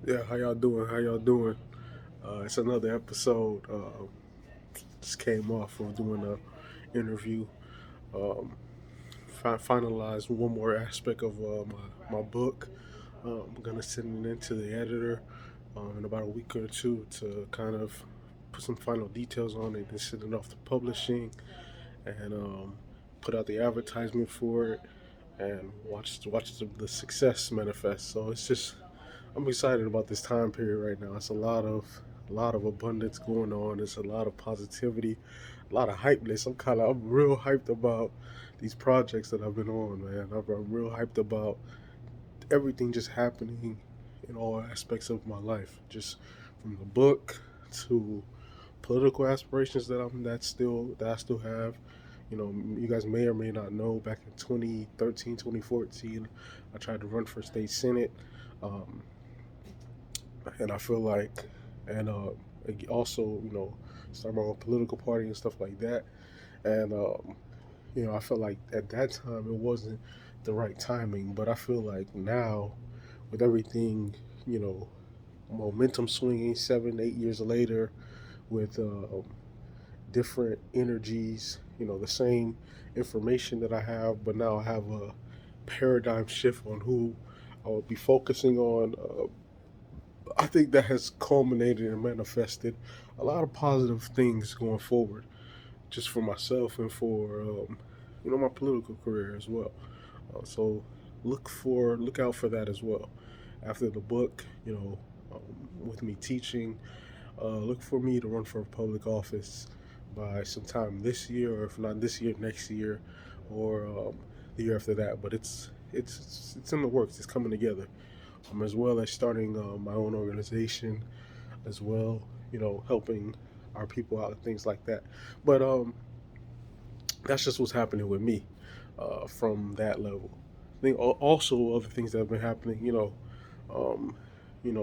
Yeah, how y'all doing? How y'all doing? It's another episode. Just came off of doing a interview. Um, Finalized one more aspect of my book. I'm gonna send it into the editor in about a week or two to kind of put some final details on it and send it off to publishing and put out the advertisement for it and watch the success manifest. So it's just I'm excited about this time period right now. It's a lot of abundance going on. It's a lot of positivity, a lot of hypeness. I'm real hyped about these projects that I've been on, man. I'm real hyped about everything just happening in all aspects of my life, just from the book to political aspirations that I still have. You know, you guys may or may not know, back in 2013, 2014, I tried to run for state senate. Um, and I feel like, and also, start my own political party and stuff like that. And I felt like at that time it wasn't the right timing, but I feel like now, with everything, you know, momentum swinging 7, 8 years later, with different energies, the same information that I have, but now I have a paradigm shift on who I will be focusing on. I think that has culminated and manifested a lot of positive things going forward, just for myself and for my political career as well. So look out for that as well. After the book, with me teaching, look for me to run for public office by sometime this year, or if not this year, next year, or the year after that. But it's in the works. It's coming together. As well as starting my own organization as well, helping our people out and things like that. But that's just what's happening with me from that level. I think also other things that have been happening, um,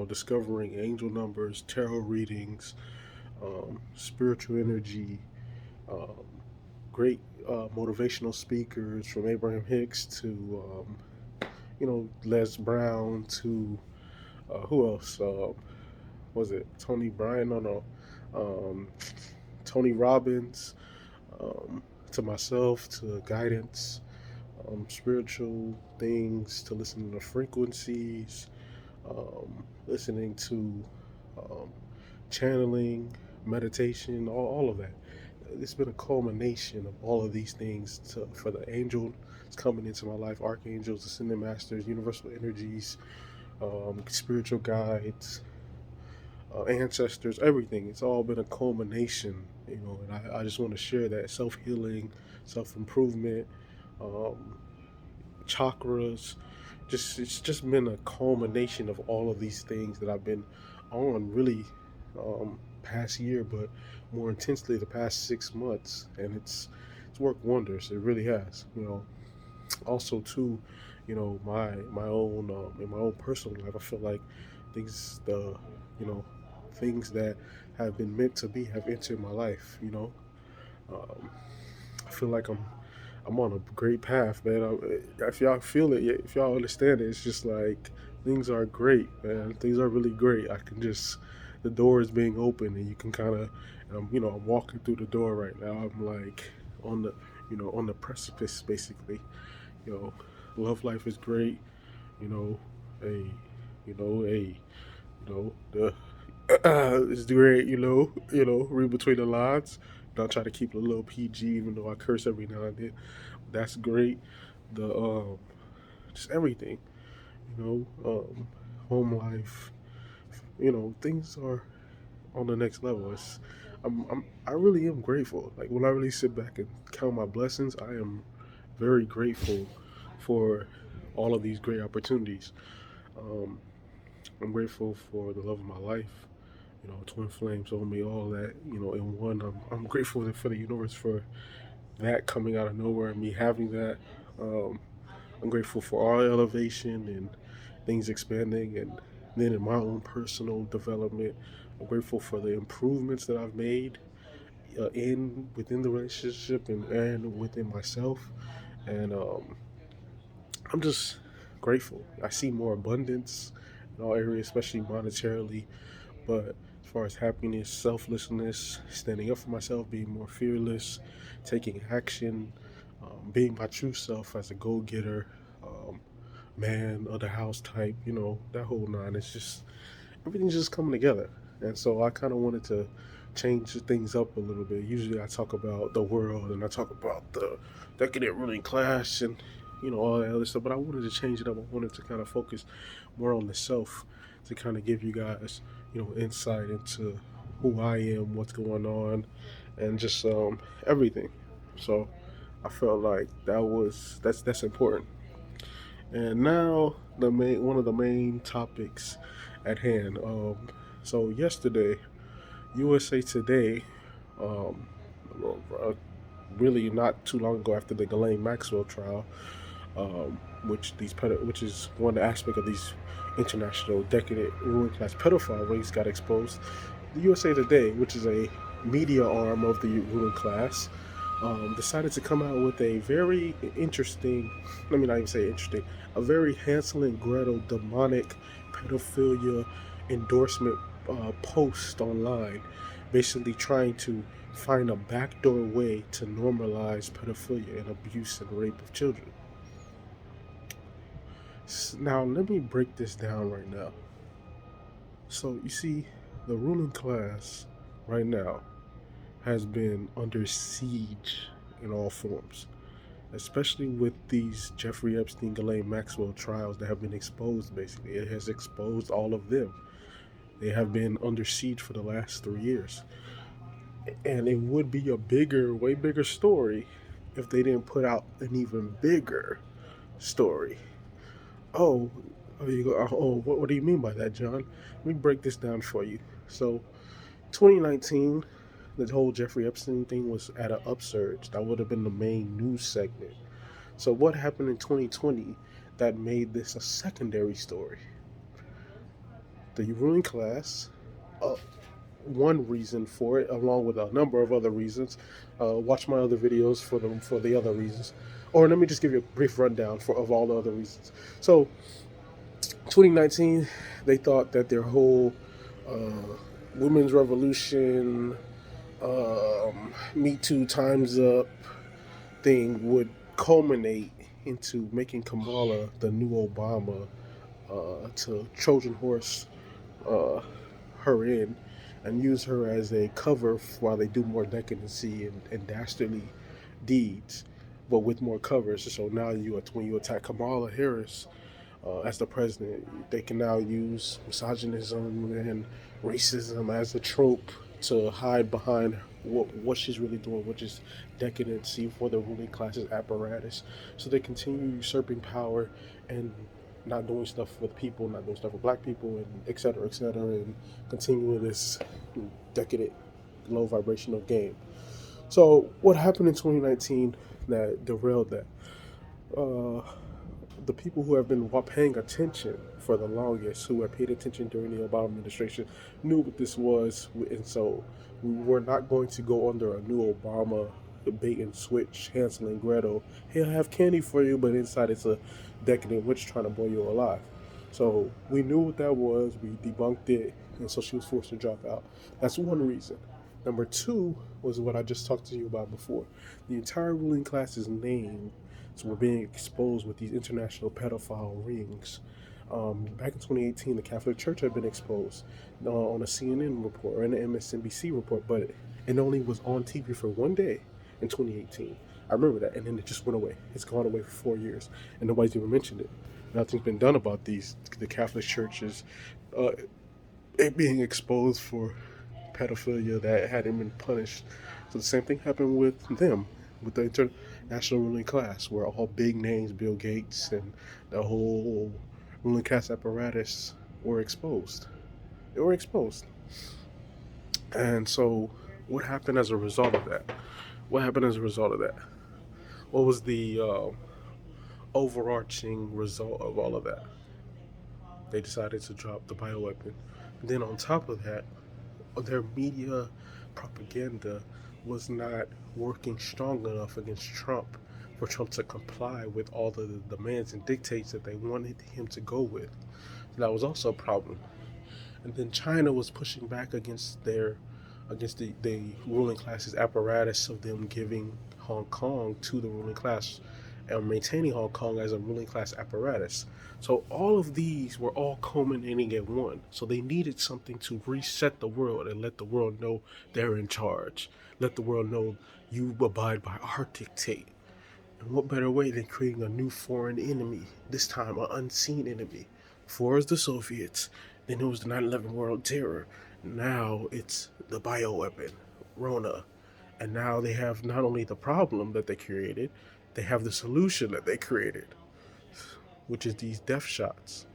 discovering angel numbers, tarot readings, spiritual energy, um, great motivational speakers from Abraham Hicks to, Les Brown to who else? Was it Tony Bryan? No. Um, Tony Robbins, um, to myself, to guidance, spiritual things, to listening to frequencies, listening to um, channeling, meditation, all of that. It's been a culmination of all of these things for the angels coming into my life, archangels, ascended masters, universal energies, spiritual guides, ancestors, everything. It's all been a culmination, and I just want to share that self healing, self improvement, um, chakras. It's just been a culmination of all of these things that I've been on really past year, but more intensely the past 6 months, and it's worked wonders. It really has. Also too, my own in my own personal life, I feel like things the you know things that have been meant to be have entered my life. Um, I feel like I'm on a great path, man. If y'all feel it, if y'all understand it, it's just like things are great, man. Things are really great. I can just the door is being open, and you can kind of, I'm walking through the door right now. I'm like on the, on the precipice, basically. You know, love life is great. You know, a, the it's great. Read between the lines. I try to keep it a little PG, even though I curse every now and then. That's great. The just everything. Home life. Things are on the next level. I really am grateful. Like when I really sit back and count my blessings, I am very grateful for all of these great opportunities. Um, I'm grateful for the love of my life. Twin flames on me, all that. In one. I'm grateful for the universe for that coming out of nowhere and me having that. Um, I'm grateful for all elevation and things expanding, and then in my own personal development, I'm grateful for the improvements that I've made in within the relationship and within myself. And I'm just grateful. I see more abundance in all areas, especially monetarily. But as far as happiness, selflessness, standing up for myself, being more fearless, taking action, being my true self as a go getter, um, man of the house type, that whole nine. It's just everything's just coming together. And so I kind of wanted to change things up a little bit. Usually I talk about the world and I talk about the decadent ruling class and all that other stuff, but I wanted to change it up. I wanted to kind of focus more on the self to kind of give you guys insight into who I am, what's going on, and just everything. So I felt like that's important. And now the main one of the main topics at hand. So yesterday, USA Today, um, well, really not too long ago after the Ghislaine Maxwell trial, which is one aspect of these international decadent ruling class pedophile rings got exposed. The USA Today, which is a media arm of the ruling class, decided to come out with a very interesting, let me not even say interesting, a very Hansel and Gretel demonic pedophilia endorsement post online, basically trying to find a backdoor way to normalize pedophilia and abuse and rape of children. Now, let me break this down right now. So, you see, the ruling class right now has been under siege in all forms, especially with these Jeffrey Epstein, Ghislaine Maxwell trials that have been exposed. Basically, it has exposed all of them. They have been under siege for the last 3 years, and it would be a bigger, way bigger story if they didn't put out an even bigger story. Oh, you go. Oh, what do you mean by that, John? Let me break this down for you. So, 2019, the whole Jeffrey Epstein thing was at an upsurge. That would have been the main news segment. So, what happened in 2020 that made this a secondary story? The ruling class, uh, one reason for it, along with a number of other reasons. Watch my other videos for the other reasons, or let me just give you a brief rundown of all the other reasons. So, 2019, they thought that their whole uh, women's revolution, Me Too, Time's Up thing would culminate into making Kamala the new Obama, to Trojan horse uh, her in and use her as a cover while they do more decadency and dastardly deeds, but with more covers. So now when you attack Kamala Harris as the president, they can now use misogynism and racism as a trope to hide behind what she's really doing, which is decadency for the ruling class's apparatus. So they continue usurping power and not doing stuff with people, not doing stuff with black people, and et cetera, and continuing this decadent, low vibrational game. So what happened in 2019 that derailed that? Uh, the people who have been paying attention for the longest, who have paid attention during the Obama administration, knew what this was, and so we were not going to go under a new Obama bait and switch, Hansel and Gretel. He'll have candy for you, but inside it's a decadent witch trying to boil you alive. So we knew what that was. We debunked it, and so she was forced to drop out. That's one reason. Number two was what I just talked to you about before. The entire ruling class's name were being exposed with these international pedophile rings. Back in 2018, the Catholic Church had been exposed on a CNN report or an MSNBC report, but it only was on TV for one day in 2018. I remember that, and then it just went away. It's gone away for 4 years, and nobody's even mentioned it. Nothing's been done about the Catholic churches uh, it being exposed for pedophilia that hadn't been punished. So the same thing happened with them, with the international ruling class, where all big names, Bill Gates and the whole ruling class apparatus, were exposed. They were exposed. And so, what happened as a result of that? What happened as a result of that? What was the overarching result of all of that? They decided to drop the bioweapon. And then on top of that, their media propaganda was not working strong enough against Trump for Trump to comply with all the demands and dictates that they wanted him to go with. That was also a problem. And then China was pushing back against the ruling class's apparatus of them giving Hong Kong to the ruling class and maintaining Hong Kong as a ruling class apparatus. So all of these were all culminating at one. So they needed something to reset the world and let the world know they're in charge. Let the world know you abide by our dictate. And what better way than creating a new foreign enemy, this time an unseen enemy? Before it was the Soviets, then it was the 9/11 World Terror. Now it's the bioweapon, Rona. And now they have not only the problem that they created, they have the solution that they created, which is these death shots.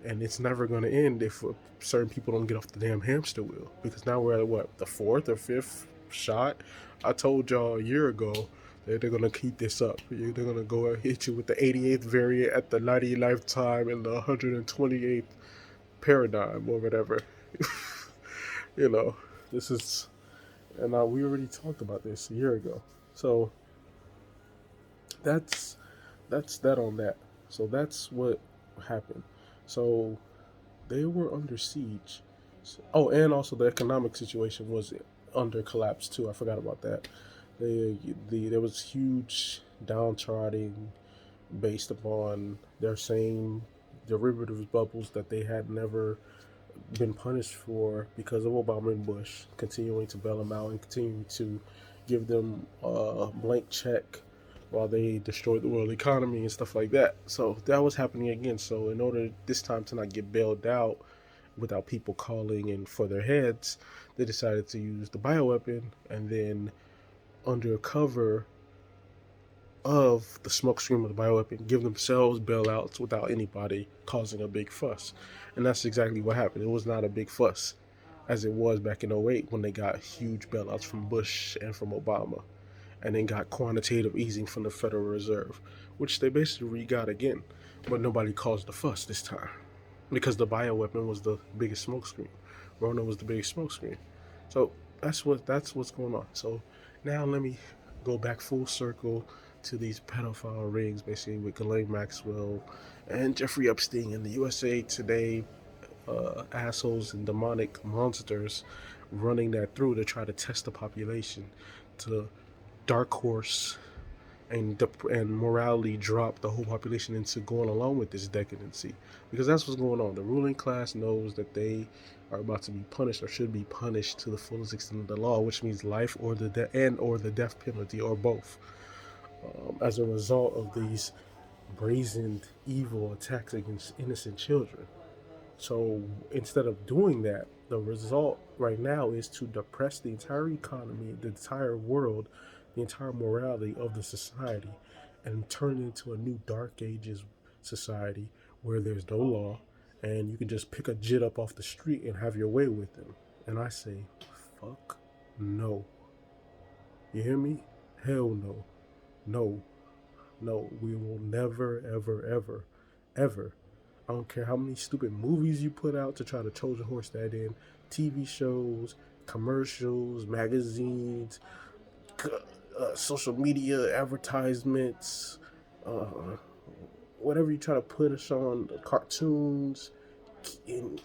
And it's never going to end if certain people don't get off the damn hamster wheel. Because now we're at what, the fourth or fifth shot? I told y'all a year ago that they're going to keep this up. They're going to go and hit you with the 88th variant at the 90th lifetime and the 128th paradigm or whatever. you know, this is, and we already talked about this a year ago. So that's that on that. So that's what happened. So they were under siege. Oh, and also the economic situation was under collapse too. I forgot about that. There was huge downtrodden based upon their same derivative bubbles that they had never been punished for because of Obama and Bush continuing to bail them out and continuing to give them a blank check while they destroyed the world economy and stuff like that. So that was happening again. So in order this time to not get bailed out without people calling in for their heads, they decided to use the bioweapon and then under cover of the smokescreen of the bioweapon, give themselves bailouts without anybody causing a big fuss. And that's exactly what happened. It was not a big fuss as it was back in '08 when they got huge bailouts from Bush and from Obama, and then got quantitative easing from the Federal Reserve, which they basically got again. But nobody caused the fuss this time because the bioweapon was the biggest smokescreen. Rona was the biggest smokescreen. So that's what's going on. So now let me go back full circle to these pedophile rings, basically with Ghislaine Maxwell and Jeffrey Epstein and the USA Today assholes and demonic monsters running that through to try to test the population, to dark horse and morality drop the whole population into going along with this decadency, because that's what's going on. The ruling class knows that they are about to be punished or should be punished to the fullest extent of the law, which means life or the death penalty or both, as a result of these brazen evil attacks against innocent children. So instead of doing that, the result right now is to depress the entire economy, the entire world, the entire morality of the society, and turn it into a new dark ages society where there's no law and you can just pick a jit up off the street and have your way with them. And I say, fuck no. You hear me? Hell no. No. No. We will never, ever, ever, ever. I don't care how many stupid movies you put out to try to Trojan horse that in, TV shows, commercials, magazines, social media advertisements, uh, whatever you try to put us on, cartoons, in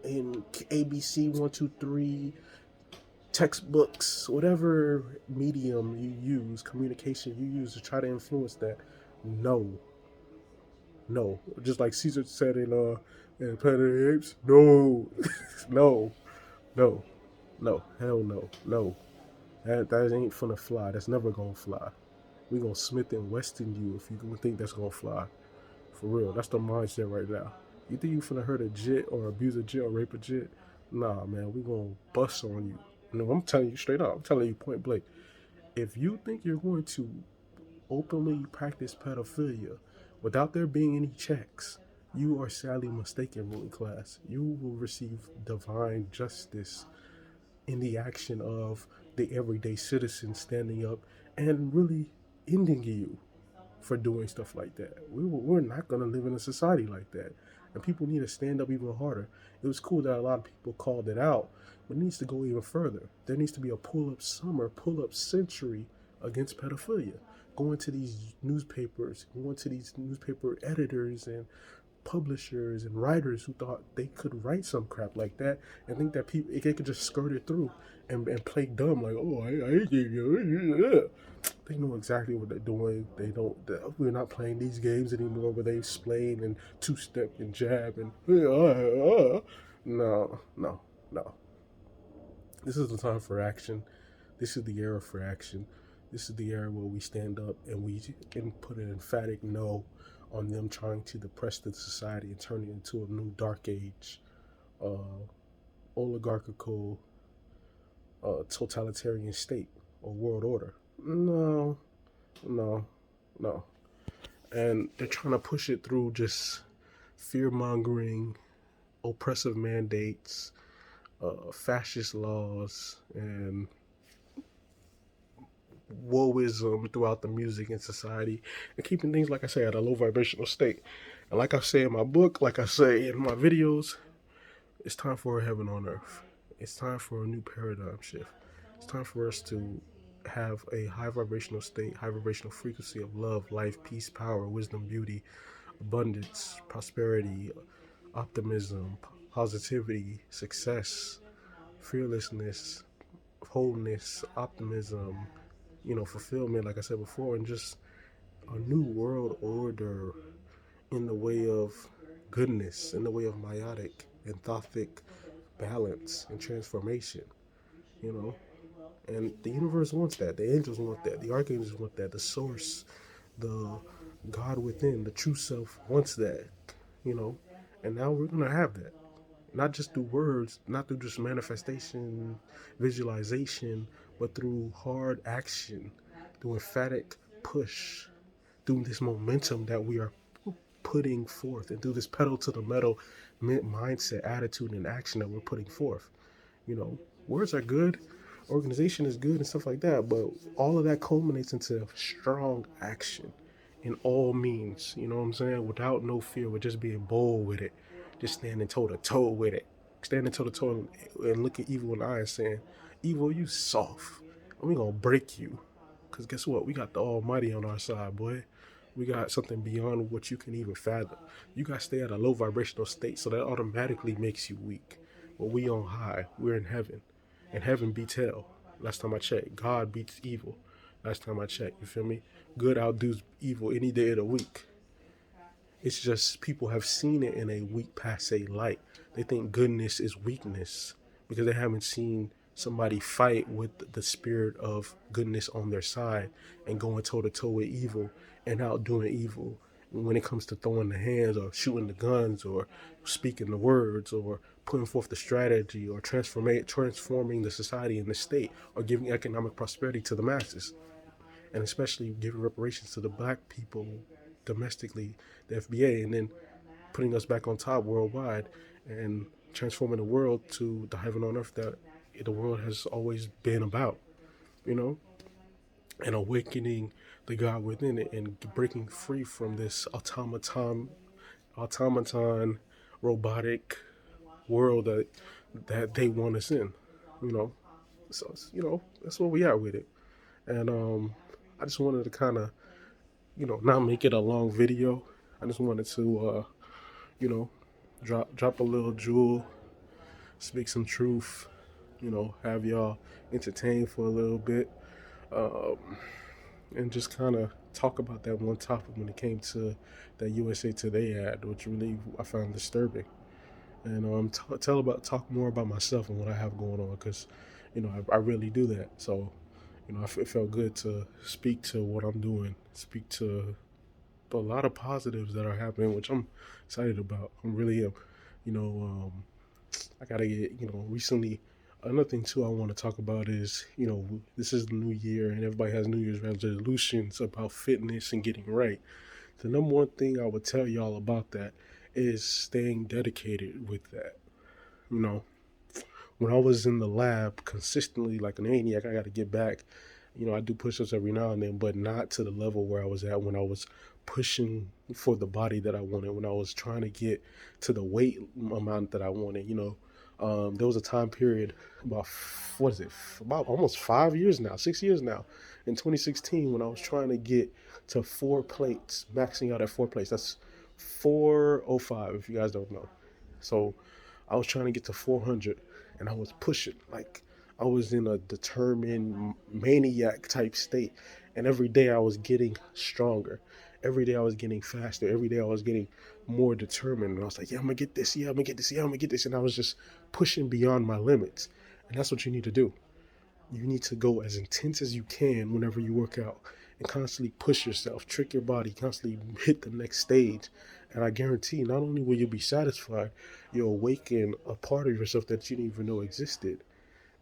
ABC 123, textbooks, whatever medium you use, communication you use to try to influence that. No, no, just like Caesar said in Planet of the Apes. No, no, no, no, hell no, no. That ain't finna fly. That's never gonna fly. We gonna Smith and Weston you if you think that's gonna fly. For real, that's the mindset right now. You think you finna hurt a jit or abuse a jit or rape a jit? Nah, man, we gonna bust on you. And I'm telling you straight up. I'm telling you point blank. If you think you're going to openly practice pedophilia without there being any checks, you are sadly mistaken, ruling class. You will receive divine justice in the action of the everyday citizen standing up and really ending you for doing stuff like that. We're not going to live in a society like that. And people need to stand up even harder. It was cool that a lot of people called it out, but it needs to go even further. There needs to be a pull-up summer, pull-up century against pedophilia. Going to these newspapers, going to these newspaper editors and publishers and writers who thought they could write some crap like that and think that people they could just skirt it through and play dumb like, oh, they know exactly what they're doing. They don't. We're not playing these games anymore where they explain and two step and jab and no, no, no. This is the time for action. This is the era for action. This is the era where we stand up and we can put an emphatic no on them trying to depress the society and turn it into a new dark age, uh, oligarchical, totalitarian state or world order. No, no, no. And they're trying to push it through just fear mongering, oppressive mandates, fascist laws, and woeism throughout the music and society, and keeping things, like I say, at a low vibrational state. And like I say in my book, like I say in my videos, it's time for a heaven on earth. It's time for a new paradigm shift. It's time for us to have a high vibrational state, high vibrational frequency of love, life, peace, power, wisdom, beauty, abundance, prosperity, optimism, positivity, success, fearlessness, wholeness, optimism, fulfillment, like I said before, and just a new world order in the way of goodness, in the way of meiotic and thothic balance and transformation, you know. And the universe wants that. The angels want that. The archangels want that. The source, the God within, the true self wants that, you know. And now we're going to have that. Not just through words, not through just manifestation, visualization, but through hard action, through emphatic push, through this momentum that we are putting forth, and through this pedal to the metal mindset, attitude, and action that we're putting forth. You know, words are good, organization is good, and stuff like that, but all of that culminates into strong action in all means. You know what I'm saying? Without no fear, with just being bold with it, just standing toe to toe with it, standing toe to toe and look at evil in the eye and saying, "Evil, you soft, and we gonna break you." Cause guess what? We got the Almighty on our side, boy. We got something beyond what you can even fathom. You got to stay at a low vibrational state, so that automatically makes you weak. But we on high. We're in heaven, and heaven beats hell. Last time I checked, God beats evil. Last time I checked, you feel me? Good outdoes evil any day of the week. It's just people have seen it in a weak passe light. They think goodness is weakness because they haven't seen somebody fight with the spirit of goodness on their side and going toe to toe with evil and outdoing evil when it comes to throwing the hands or shooting the guns or speaking the words or putting forth the strategy or transforming the society and the state or giving economic prosperity to the masses, and especially giving reparations to the black people domestically, the FBA, and then putting us back on top worldwide and transforming the world to the heaven on earth that the world has always been about, you know, and awakening the God within it and breaking free from this automaton robotic world that they want us in, you know. So that's where we are with it. And I just wanted to kind of not make it a long video. I just wanted to you know drop a little jewel, speak some truth, have y'all entertained for a little bit, um, and just kind of talk about that one topic when it came to that USA Today ad, which really I found disturbing. And talk more about myself and what I have going on, because I really do that. So it felt good to speak to what I'm doing, speak to a lot of positives that are happening, which I'm excited about. I'm really, I gotta get, recently. Another thing too I want to talk about is, this is the new year and everybody has New Year's resolutions about fitness and getting right. The number one thing I would tell y'all about that is staying dedicated with that. You know, when I was in the lab consistently like an maniac, I got to get back. I do push-ups every now and then, but not to the level where I was at when I was pushing for the body that I wanted, when I was trying to get to the weight amount that I wanted. There was a time period about, what is it, about almost 5 years now, 6 years now, in 2016, when I was trying to get to 4 plates, maxing out at 4 plates. That's 405, if you guys don't know. So I was trying to get to 400, and I was pushing like I was in a determined maniac type state. And every day I was getting stronger. Every day I was getting faster. Every day I was getting more determined. And I was like, yeah, I'm gonna get this. Yeah, I'm gonna get this. Yeah, I'm gonna get this. And I was just pushing beyond my limits. And that's what you need to do. You need to go as intense as you can whenever you work out and constantly push yourself, trick your body, constantly hit the next stage. And I guarantee not only will you be satisfied, you'll awaken a part of yourself that you didn't even know existed,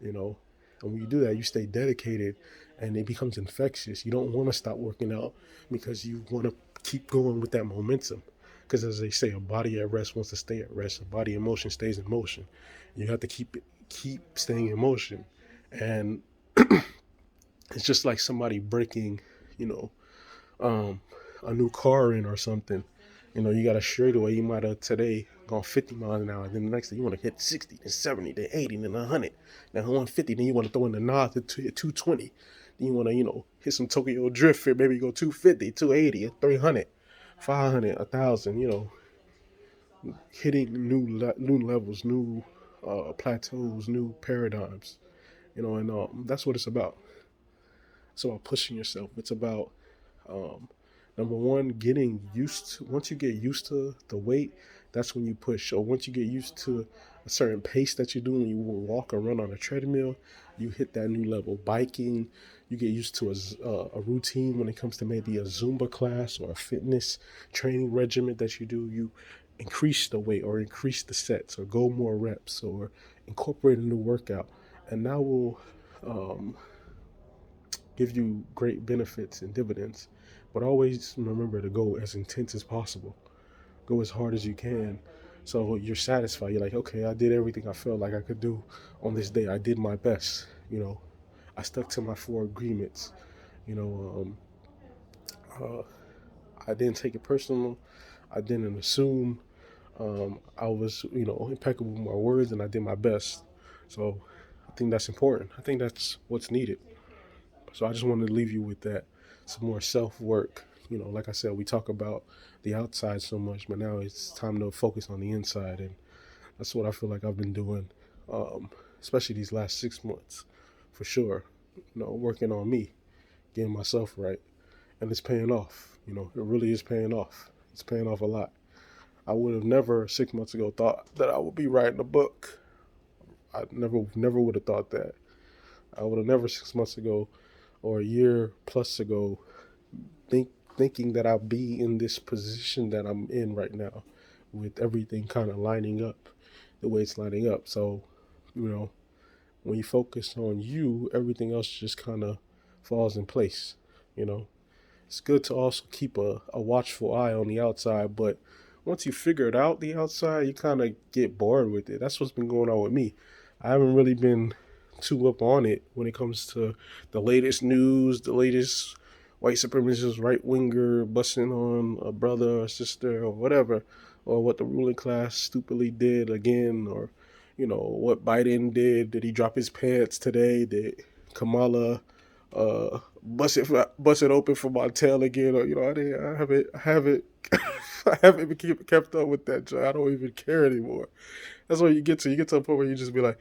you know. And when you do that, you stay dedicated and it becomes infectious. You don't want to stop working out because you want to keep going with that momentum. Because as they say, a body at rest wants to stay at rest. A body in motion stays in motion. You have to keep staying in motion. And it's just like somebody breaking, you know, um, a new car in or something. You know, you got a straightaway. You might have today gone 50 miles an hour. Then the next day you want to hit 60, then 70, then 80, then 100, then 150. Then you want to throw in the nod to 220. Then you want to, hit some Tokyo drift here. Maybe go 250, 280, 300, 500, 1,000. Hitting new levels, new plateaus, new paradigms. And that's what it's about. It's about pushing yourself. It's about um, number one, getting used to. Once you get used to the weight, that's when you push. Or once you get used to a certain pace that you're doing, you will walk or run on a treadmill, you hit that new level. Biking, you get used to a routine when it comes to maybe a Zumba class or a fitness training regimen that you do. You increase the weight or increase the sets or go more reps or incorporate a new workout. And that will um, give you great benefits and dividends. But always remember to go as intense as possible. Go as hard as you can. So you're satisfied. You're like, okay, I did everything I felt like I could do on this day. I did my best. I stuck to my four agreements. You know, uh, I didn't take it personal. I didn't assume. I was, impeccable with my words, and I did my best. So I think that's important. I think that's what's needed. So I just wanted to leave you with that. Some more self work. Like I said, we talk about the outside so much, but now it's time to focus on the inside. And that's what I feel like I've been doing, um, especially these last 6 months, for sure. Working on me, getting myself right. And it's paying off. It really is paying off. It's paying off a lot. I would have never 6 months ago thought that I would be writing a book. I never would have thought that. I would have never 6 months ago or a year plus ago thinking that I'll be in this position that I'm in right now, with everything kind of lining up the way it's lining up. So, you know, when you focus on you, everything else just kind of falls in place. You know, it's good to also keep a watchful eye on the outside, but once you figure it out, the outside, you kind of get bored with it. That's what's been going on with me. I haven't really been too up on it when it comes to the latest news, the latest white supremacist right winger busting on a brother or sister or whatever, or what the ruling class stupidly did again, or what Biden did. Did he drop his pants today? Did Kamala bust it open for Montel again? Or I haven't I haven't kept up with that. I don't even care anymore. That's what you get to. You get to a point where you just be like,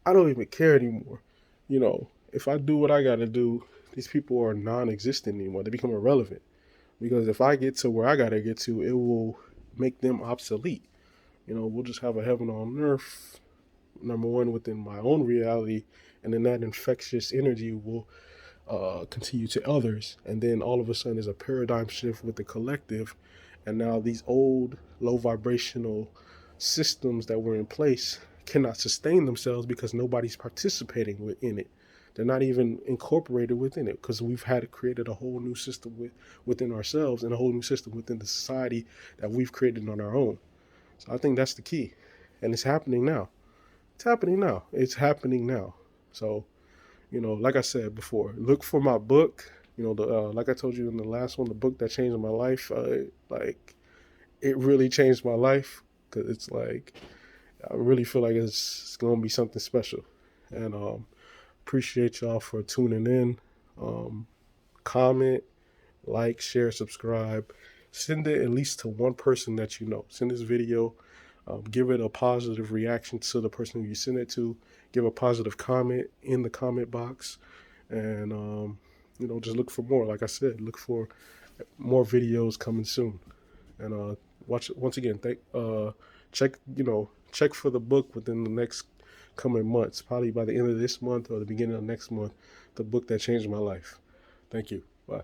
I don't even care anymore. If I do what I got to do, these people are non-existent anymore. They become irrelevant. Because if I get to where I got to get to, it will make them obsolete. We'll just have a heaven on earth, number one, within my own reality, and then that infectious energy will continue to others. And then all of a sudden, there's a paradigm shift with the collective. And now these old, low vibrational systems that were in place cannot sustain themselves because nobody's participating in it. They're not even incorporated within it because we've created a whole new system within ourselves and a whole new system within the society that we've created on our own. So I think that's the key. And it's happening now. It's happening now. It's happening now. So, like I said before, look for my book. Like I told you in the last one, the book that changed my life. It really changed my life because it's like I really feel like it's gonna be something special. And appreciate y'all for tuning in. Comment, like, share, subscribe. send it at least to one person that you know. Send this video, give it a positive reaction to the person who you send it to. Give a positive comment in the comment box, and just look for more. Like I said, look for more videos coming soon. And watch once again. Check for the book within the next coming months. Probably by the end of this month or the beginning of next month, the book that changed my life. Thank you. Bye.